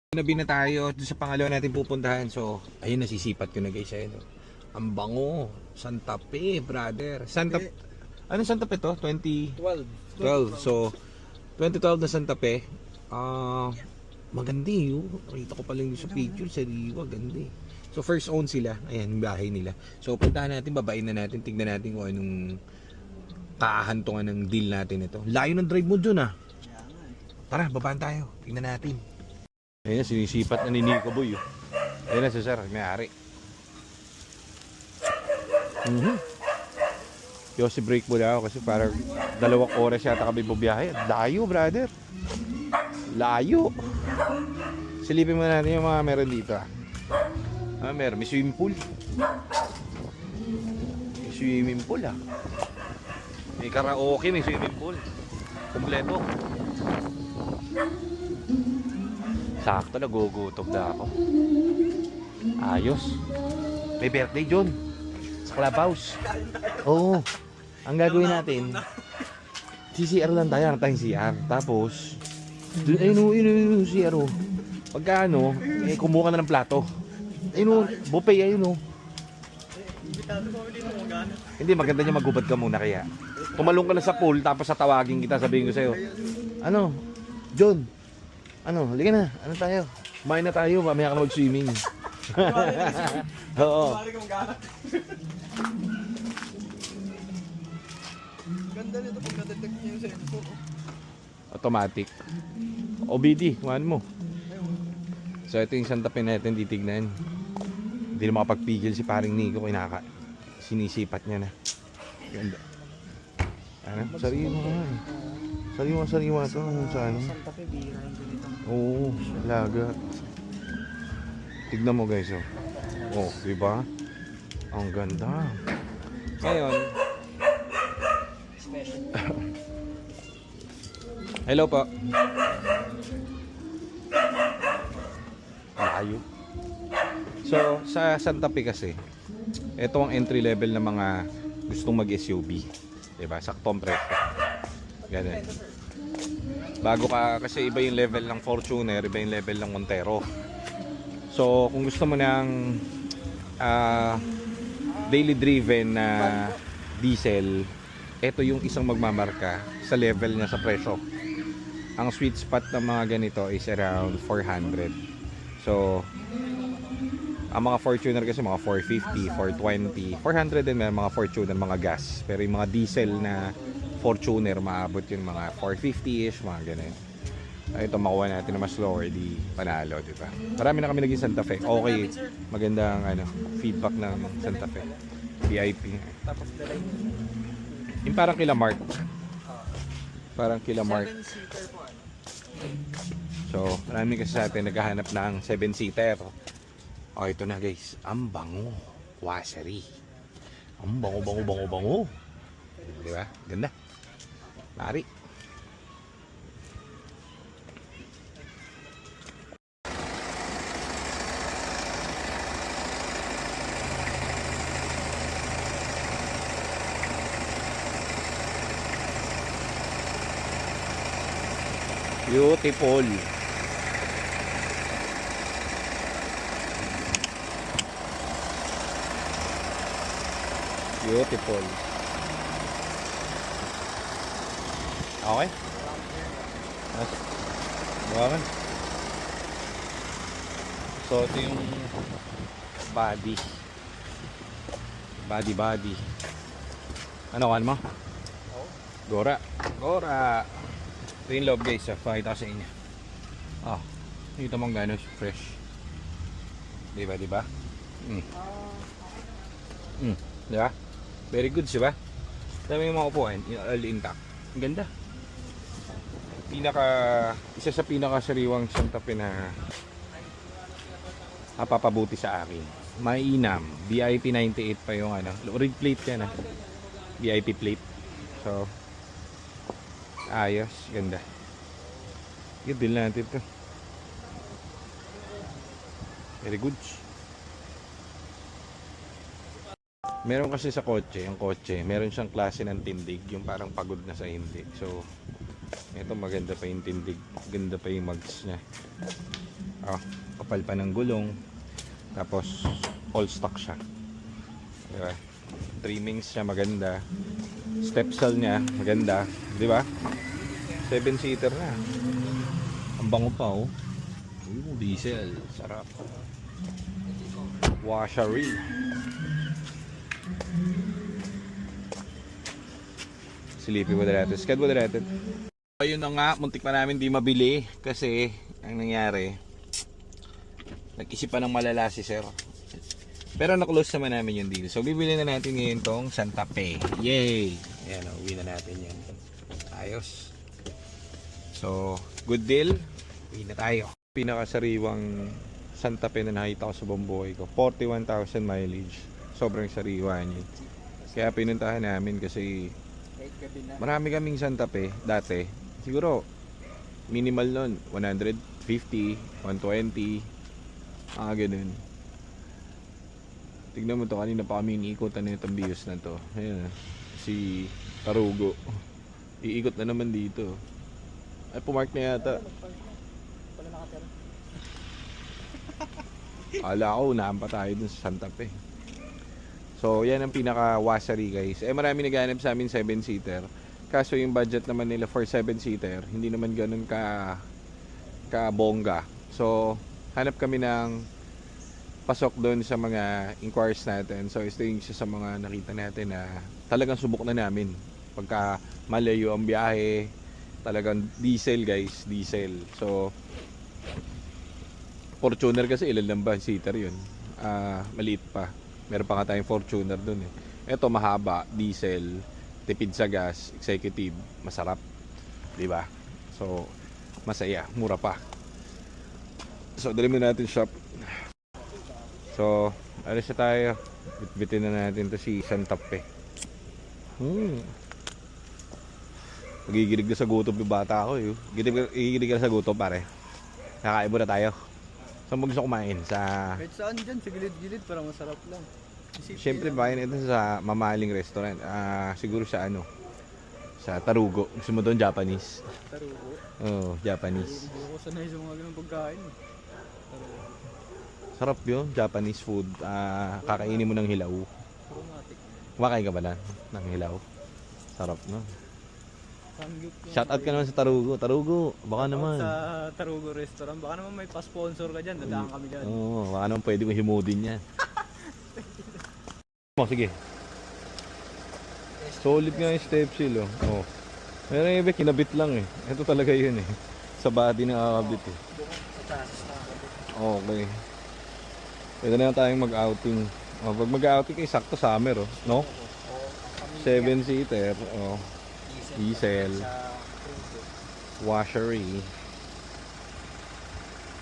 Nabi na tayo sa pangalawa natin pupuntahan. So, ayun, nasisipat ko na guys. Ayun, ang bango. Santa Fe, brother. Ano Santa Fe to? 2012. So, 2012 na Santa Fe. Maganda yun. Nakita ko pala yung sa picture. Sariwa, ganda eh. So, first own sila. Ayan, yung bahay nila. So, puntahan natin, babain na natin. Tignan natin kung anong kaahantungan ng deal natin ito. Layo ng drive mo dun ah. Tara, babaan tayo. Tignan natin. Ayan, sinisipat na ni Nico Boy. Ayan na si Sir, may-ari. Yosi break mo na ako kasi parang 2 oras yata kami bubiyahe. Layo, brother. Layo. Silipin mo natin yung mga meron dito. Meron, may swimming pool. May swimming pool ah. May karaoke, may swimming pool. Kompleto. Sakto, nagugutom na ako. Ayos. May birthday, John. Sa clubhouse. Oo. Ang gagawin natin, CCR lang tayo. Ang tayong CR. Tapos, ayun, CR. Pagka kumuha ka na ng plato. Ayun, buffet, ayun. Hindi, maganda niya magubad ka muna kaya. Tumalong ka na sa pool, tapos tatawagin kita, sabihin ko sa'yo, John, halika na. Ano tayo? Kumain na tayo. Mamaya ka na mag-swimming. Oo. Ganda nito pag nadetect niya yung sensor. Automatic. OBD, kuhaan mo. So ito yung Santa Fe natin titignan. Hindi na makapagpigil si paring Nico. Sinisipat niya na. Ganda. Sariwa ka nga eh. Sariwa ito. Santa Fe, bira yung ganito. Oo, laga. Tignan mo guys, oh. Oh, diba? Ang ganda. Ngayon. Hello po. Layo. So, sa Santa Fe kasi, ito ang entry level ng mga gustong mag-SUV. Diba? Saktong presyo. Ganun. Bago ka, kasi iba yung level ng Fortuner, iba yung level ng Montero. So, kung gusto mo ng daily driven na diesel, ito yung isang magmamarka sa level niya sa presyo. Ang sweet spot ng mga ganito is around 400. So, ang mga Fortuner kasi mga 450, 420, 400 din may mga Fortuner, mga gas. Pero yung mga diesel na Fortuner, maabot yung mga 450-ish, mga ganun. Ito, makuha natin na mas lower, di panalo, di ba? Marami na kami naging Santa Fe. Okay, magandang feedback ng Santa Fe. VIP. Yung parang kila Mark. Parang kila Mark. So, marami kasi sa atin naghahanap ng 7-seater. O, ito na guys. Ang bango. Washery. Ang bango. Di ba? Ganda. Mari. Beautiful. Beautiful. Okay. Buwangan. So ito yung body. Body. Ano kan mo? Gora. Ito yung loob guys. Pakita ko sa inyo. Ito mong gano'n fresh. Diba? Diba? Very good, diba? Dami yung mga upuan. All intact. Ang ganda. Isa sa pinakasariwang Santa Fe na napapabuti sa akin. Mainam. VIP 98 pa yung rig plate yan VIP plate. So, ayos. Ganda. Deal natin ito. Very good. Meron kasi sa kotse, yung kotse, meron siyang klase ng tindig, yung parang pagod na sa hindi. So, ito maganda pa yung tindig, ganda pa yung mags niya. Oh, kapal pa ng gulong. Tapos all stock siya. Diba? Trimmings siya maganda. Stepsel niya maganda, di ba? 7-seater na. Ang bango pa oh. Diesel, sarap. Washery. Sleepy moderated. Sked moderated. Ayun na nga, muntik pa namin di mabili kasi ang nangyari, nag-isip pa ng malala si sir. Pero na-close naman namin yung deal. So bibili na natin ngayon tong Santa Fe. Yay! Ayan o, uwi na natin yan. Ayos. So, good deal. Uwi na tayo. Pinakasariwang Santa Fe na nakita ko sa buong buhay ko. 41,000 mileage. Sobrang sariwa niya. Kaya pinuntahan namin kasi marami kaming Santa Fe dati. Siguro minimal nun 150, 120, ganun. Tignan mo to, kanina pa kami iniikutan na itong bios na to. Ayan, si Tarugo iikot na naman dito. Ay, pumark na yata. Ala ko, unahan pa tayo dun sa Santa Fe. So, yan ang pinaka-washery guys. Marami naghanap sa amin 7-seater. Kaso yung budget naman nila for 7-seater, hindi naman ganun ka bongga. So, hanap kami ng pasok doon sa mga inquiries natin. So, ito yung isa sa mga nakita natin na talagang subok na namin. Pagka malayo ang biyahe, talagang diesel guys, diesel. So, Fortuner kasi ilan lang ba seater yun? Maliit pa. Meron pa nga tayong Fortuner doon eh. Ito mahaba, diesel, tipid sa gas, executive, masarap. 'Di ba? So, masaya, mura pa. So, dali mo natin shop. So, alis na tayo. Bitbitin na natin to si Santa Fe. Nagigilig na sa gutom yung bata ako eh. Nagigilig na sa gutom pare. Kakain muna tayo. Saan mo gusto kumain? Kahit saan dyan, sa gilid-gilid, parang masarap lang. Siyempre bayan ito sa mamahaling restaurant. Siguro sa sa Tarugo. Gusto mo doon Japanese? Tarugo? Oo, Japanese. Hindi ko sanay sa mga ganun pagkain. Tarugo. Sarap yun, Japanese food. Kakainin mo ng hilaw. Aromatic. Kumakain ka ba ng hilaw? Sarap no? Samgyup. Shoutout ka naman sa Tarugo. Tarugo, baka naman. Sa Tarugo restaurant. Baka naman may pa-sponsor ka dyan. Dadaan kami dyan. Oo, baka naman pwede mo himudin yan. Sige. Solid nga yung step seal oh. Meron yung iba kinabit lang eh. Ito talaga yun eh. Sa body nakakabit eh. Sa chassis na Okay. Pwede na tayong mag-outing. Pag mag-outing kayo, sakto summer no? 7-seater diesel, washery.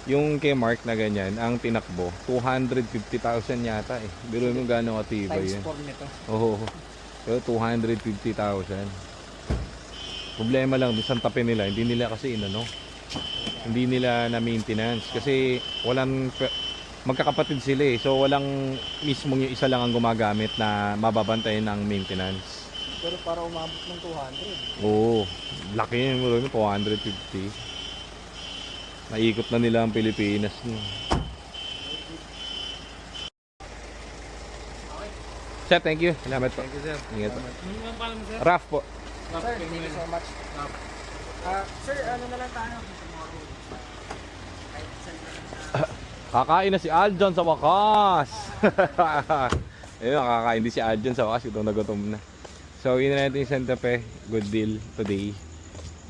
Yung kay Mark na ganyan, ang tinakbo 250,000 yata eh. Biro mo gaano katibay yun. times 4 nito. Oo. Pero 250,000. Problema lang dun sa tape nila, hindi nila kasi hindi nila na maintenance kasi magkakapatid sila eh. So walang mismong yung isa lang ang gumagamit na mababantayan ng maintenance. Pero para umabot ng 200. Oo. Laki yun, 250. Naikot na nila ang Pilipinas. Sir, thank you. Salamat po. Thank you, sir. Ingat po. Ano pala mo, sir? Raf po. Sir, thank you so much. Sir, ano na lang tayo? Kakain na si Aljon sa wakas. Ayun, kakain din si Aljon sa wakas. Gutom na gutom na. So, yun na natin yung Santa Fe. Good deal today.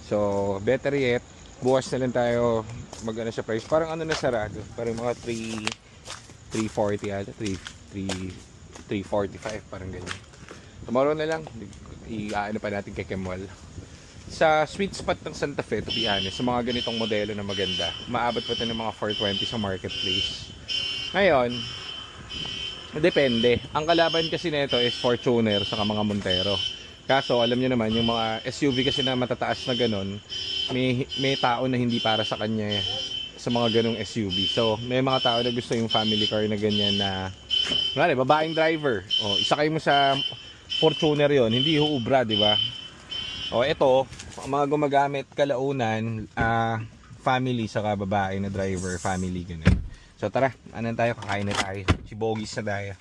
So, better yet, bukas na lang tayo mag-ano sa price. Parang ano na sarado. Parang mga 340 ata. 345 parang ganyan. Tomorrow na lang. I-ano pa natin kay Kemal. Sa sweet spot ng Santa Fe, to be honest, sa mga ganitong modelo na maganda, maabot pa ito ng mga 420 sa marketplace. Ngayon, depende. Ang kalaban kasi nito is Fortuner sa mga Montero. Kaso, alam nyo naman, yung mga SUV kasi na matataas na ganun, may tao na hindi para sa kanya sa mga ganung SUV. So, may mga tao na gusto yung family car na ganyan na, babaeng driver. O, isakay mo sa Fortuner yon, hindi huubra, di ba? O, ito, mga gumagamit kalaunan, family, saka babae na driver, family, ganun. So tara, ano tayo, kakain na tayo. Si Bogis na tayo.